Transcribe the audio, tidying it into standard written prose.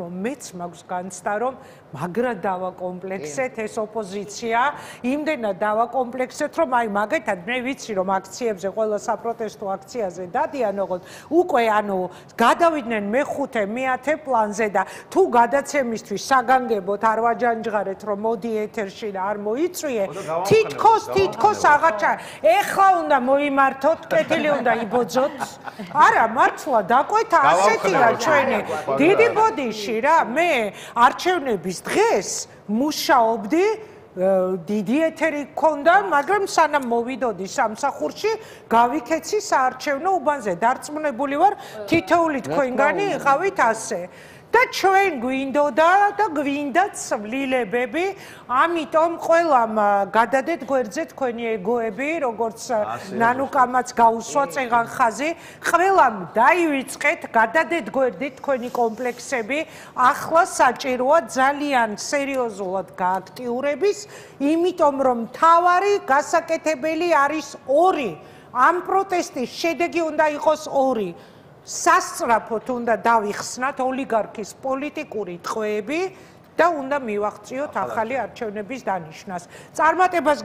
თქმა უნდა, მეც მაქვს განცდა, რომ მაგრად დავაკომპლექსეთ ეს ოპოზიცია, იმდენად დავაკომპლექსეთ, რომ აი მაგათად მე ვიცი, რომ აქციებზე, ყველა საპროტესტო აქციაზე დადიან, ოღონდ უკვე გადავიდნენ მე-5, მე-10 პლანზე და თუ გადაცემისთვის საგანგებოდ არ ვაჯანჯღარეთ, რომ მოდი ეთერში და არ მოიწვიე, თითქოს აღაჩა. ეხლა უნდა მოიმართოთ, კეთილი უნდა იბოძოთ. არა, მართლა დაკვეთა ასეთია ჩვენი. დიდი ბოდიში რა, მე არჩევნების დღეს მუშაობდი, დიდი ეთერი გქონდა, მაგრამ სანამ მოვიდოდი სამსახურში, გავიქეცი საარჩევნო უბანზე. დარწმუნებული ვარ, თითოეული თქვენგანი იყავით ასე. და ჩვენ გვინდოდა და გვინდათ ცვლილებები, ამიტომ ყველამ გადადეთ გვერდზე თქვენი ეგოები, როგორც ნანუკამაც გაუსვა წეღან ხაზი, ყველამ დაივიწყეთ, გადადეთ გვერდით თქვენი კომპლექსები, ახლა საჭიროა ძალიან სერიოზულად გააქტიურების, იმიტომ რომ მთავარი გასაკეთებელი არის ორი. ამ პროტესტის შედეგი უნდა იყოს ორი. სასწრაფოდ უნდა დავიხსნათ ოლიგარქის პოლიტიკური ტყვეები და უნდა მივაღწიოთ ახალი არჩევნების დანიშვნას. წარმატებას